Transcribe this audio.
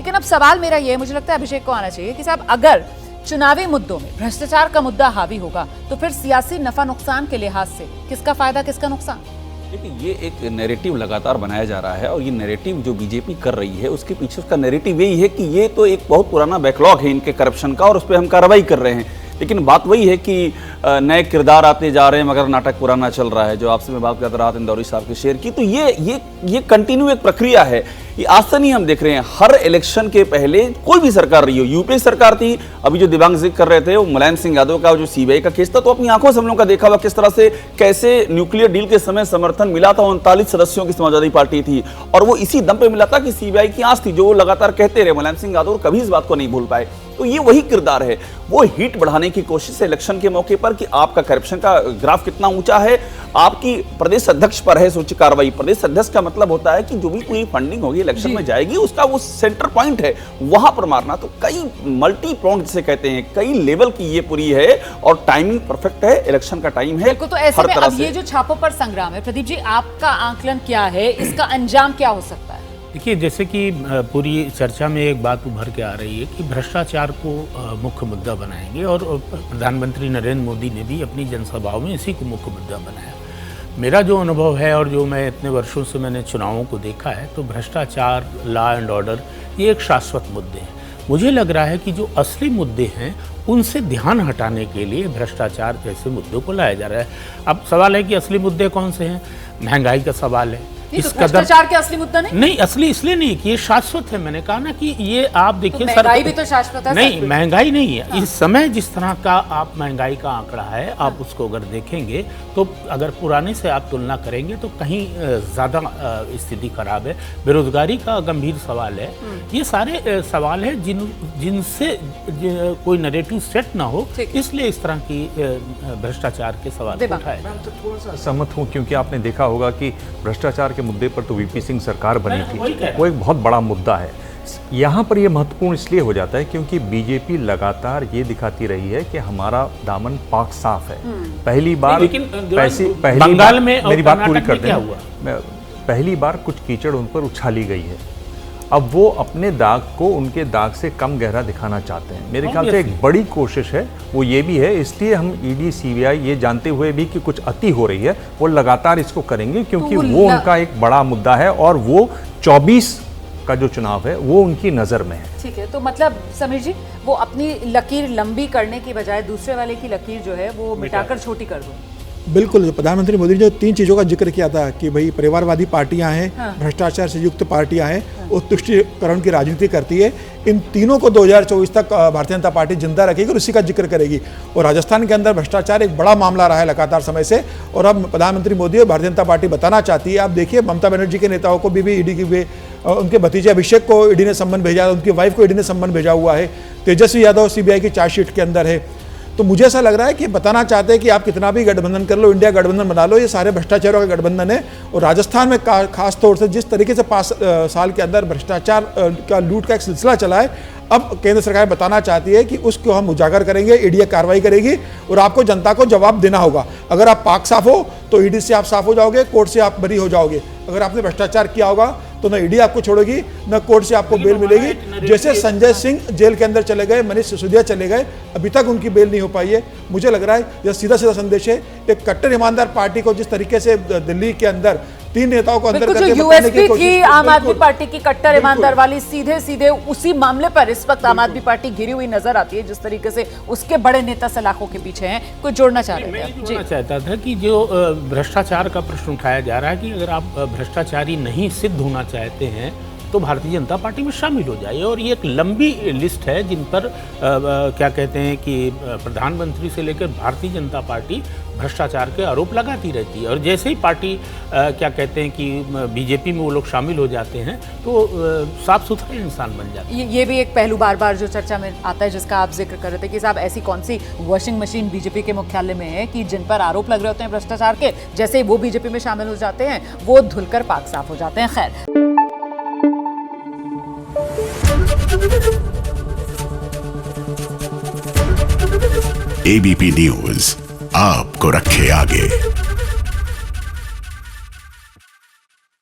लेकिन अब सवाल मेरा ये, मुझे लगता है अभिषेक को आना चाहिए कि साहब अगर चुनावी मुद्दों में भ्रष्टाचार का मुद्दा हावी होगा तो फिर सियासी नफा नुकसान के लिहाज से किसका फायदा किसका नुकसान? देखिए, ये एक नैरेटिव लगातार बनाया जा रहा है और ये नैरेटिव जो बीजेपी कर रही है उसके पीछे उसका नैरेटिव यही है कि ये तो एक बहुत पुराना बैकलॉग है इनके करप्शन का और उस पर हम कार्रवाई कर रहे हैं। लेकिन बात वही है कि नए किरदार आते जा रहे हैं मगर नाटक पुराना चल रहा है। जो आपसे मैं बात करता राहत इंदौरी साहब के शेयर की, तो ये कंटिन्यू एक प्रक्रिया है। ये आज से नहीं हम देख रहे हैं, हर इलेक्शन के पहले कोई भी सरकार रही हो, यूपीए सरकार थी, अभी जो दिव्यांग जिक्र कर रहे थे वो मुलायम सिंह यादव का जो सीबीआई का केस था, तो अपनी आंखों से हम लोग का देखा हुआ किस तरह से कैसे न्यूक्लियर डील के समय समर्थन मिला था। 39 सदस्यों की समाजवादी पार्टी थी और वो इसी दम पे मिला था कि सीबीआई की आंच थी, जो वो लगातार कहते रहे मुलायम सिंह यादव, कभी इस बात को नहीं भूल पाए। तो ये वही किरदार है, वो हीट बढ़ाने की कोशिश है इलेक्शन के मौके पर कि आपका करप्शन का ग्राफ कितना ऊंचा है, आपकी प्रदेश अध्यक्ष पर है सोची कार्रवाई। प्रदेश अध्यक्ष का मतलब होता है कि जो भी कोई फंडिंग होगी इलेक्शन में जाएगी उसका वो सेंटर पॉइंट है, वहां पर मारना। तो कई मल्टी प्रोंग जिसे कहते हैं, कई लेवल की ये पूरी है और टाइमिंग परफेक्ट है, इलेक्शन का टाइम है। बिल्कुल, तो ऐसे में अब ये जो छापों पर संग्राम है, प्रदीप जी आपका आंकलन क्या है, इसका अंजाम क्या हो सकता है? देखिए, जैसे कि पूरी चर्चा में एक बात उभर के आ रही है कि भ्रष्टाचार को मुख्य मुद्दा बनाएंगे और प्रधानमंत्री नरेंद्र मोदी ने भी अपनी जनसभाओं में इसी को मुख्य मुद्दा बनाया। मेरा जो अनुभव है और जो मैं इतने वर्षों से मैंने चुनावों को देखा है, तो भ्रष्टाचार, लॉ एंड ऑर्डर ये एक शाश्वत मुद्दे हैं। मुझे लग रहा है कि जो असली मुद्दे हैं उनसे ध्यान हटाने के लिए भ्रष्टाचार जैसे मुद्दों को लाया जा रहा है। अब सवाल है कि असली मुद्दे कौन से हैं? महंगाई का सवाल है। इस भ्रष्टाचार के असली मुद्दा नहीं, असली इसलिए नहीं कि ये शाश्वत है। मैंने कहा ना कि ये आप देखिए, तो महंगाई भी तो शाश्वत है। नहीं, महंगाई नहीं है। इस समय जिस तरह का आप महंगाई का आंकड़ा है, आप उसको अगर देखेंगे तो अगर पुराने से आप तुलना करेंगे तो कहीं ज़्यादा स्थिति खराब है। बेरोजगारी का गंभीर सवाल है। ये सारे सवाल है जिनसे कोई नैरेटिव सेट ना हो, इसलिए इस तरह की भ्रष्टाचार के सवाल उठाए। मैं तो थोड़ा सा सहमत हूँ, क्योंकि आपने देखा होगा कि भ्रष्टाचार के मुद्दे पर तो वीपी सिंह सरकार बनी थी, वो एक बहुत बड़ा मुद्दा है। यहाँ पर ये महत्वपूर्ण इसलिए हो जाता है क्योंकि बीजेपी लगातार ये दिखाती रही है कि हमारा दामन पाक साफ है। पहली बार बंगाल में मेरी बात पूरी कर दें, पहली बार कुछ कीचड़ उन पर उछाली गई है। अब वो अपने दाग को उनके दाग से कम गहरा दिखाना चाहते हैं। मेरे ख्याल से एक बड़ी कोशिश है वो ये भी है, इसलिए हम ईडी सीबीआई ये जानते हुए भी कि कुछ अति हो रही है, वो लगातार इसको करेंगे क्योंकि वो उनका एक बड़ा मुद्दा है और वो 24 का जो चुनाव है वो उनकी नज़र में है। ठीक है, तो मतलब समीर जी, वो अपनी लकीर लंबी करने की बजाय दूसरे वाले की लकीर जो है वो मिटाकर छोटी कर दो। बिल्कुल, प्रधानमंत्री मोदी ने जो 3 चीज़ों का जिक्र किया था कि भाई परिवारवादी पार्टियां हैं, भ्रष्टाचार से युक्त पार्टियां हैं, वो तुष्टिकरण की राजनीति करती है। इन तीनों को 2024 तक भारतीय जनता पार्टी जिंदा रखेगी और उसी का जिक्र करेगी। और राजस्थान के अंदर भ्रष्टाचार एक बड़ा मामला रहा है लगातार समय से, और अब प्रधानमंत्री मोदी और भारतीय जनता पार्टी बताना चाहती है। आप देखिए, ममता बनर्जी के नेताओं को भी ईडी की, उनके भतीजे अभिषेक को ईडी ने सम्मन भेजा, उनकी वाइफ को ईडी ने सम्मन भेजा हुआ है। तेजस्वी यादव सीबीआई की चार्जशीट के अंदर है। तो मुझे ऐसा लग रहा है कि बताना चाहते हैं कि आप कितना भी गठबंधन कर लो, इंडिया गठबंधन बना लो, ये सारे भ्रष्टाचारों का गठबंधन है। और राजस्थान में खास तौर से जिस तरीके से 5 साल के अंदर भ्रष्टाचार का लूट का एक सिलसिला चला है, अब केंद्र सरकार बताना चाहती है कि उसको हम उजागर करेंगे, ईडी कार्रवाई करेगी और आपको जनता को जवाब देना होगा। अगर आप पाक साफ हो तो ईडी से आप साफ हो जाओगे, कोर्ट से आप बरी हो जाओगे। अगर आपने भ्रष्टाचार किया होगा तो न ईडी आपको छोड़ेगी, न कोर्ट से आपको बेल मिलेगी। जैसे संजय सिंह जेल के अंदर चले गए, मनीष सिसोदिया चले गए, अभी तक उनकी बेल नहीं हो पाई है। मुझे लग रहा है यह सीधा सीधा संदेश है एक कट्टर ईमानदार पार्टी को, जिस तरीके से दिल्ली के अंदर 3 नेताओं को अंदर करके यूएसपी थी आम आदमी पार्टी की कट्टर ईमानदार वाली, सीधे सीधे उसी मामले पर इस वक्त आम आदमी पार्टी घिरी हुई नजर आती है, जिस तरीके से उसके बड़े नेता सलाखों के पीछे हैं। कोई जोड़ना चाह रहे थे? मैं चाहता था कि जो भ्रष्टाचार का प्रश्न उठाया जा रहा है कि अगर आप भ्रष्टाचारी नहीं सिद्ध होना चाहते हैं तो भारतीय जनता पार्टी में शामिल हो जाइए। और ये एक लंबी लिस्ट है जिन पर क्या कहते हैं कि प्रधानमंत्री से लेकर भारतीय जनता पार्टी भ्रष्टाचार के आरोप लगाती रहती है। और जैसे ही पार्टी क्या कहते हैं कि बीजेपी में वो लोग शामिल हो जाते हैं तो साफ सुथरे इंसान बन जाते हैं। ये भी एक पहलू बार बार जो चर्चा में आता है, जिसका आप जिक्र कर रहे थे कि साहब ऐसी कौन सी वॉशिंग मशीन बीजेपी के मुख्यालय में है कि जिन पर आरोप लग रहे होते हैं भ्रष्टाचार के, जैसे ही वो बीजेपी में शामिल हो जाते हैं वो धुलकर पाक साफ हो जाते हैं। खैर, एबीपी न्यूज आपको रखे आगे।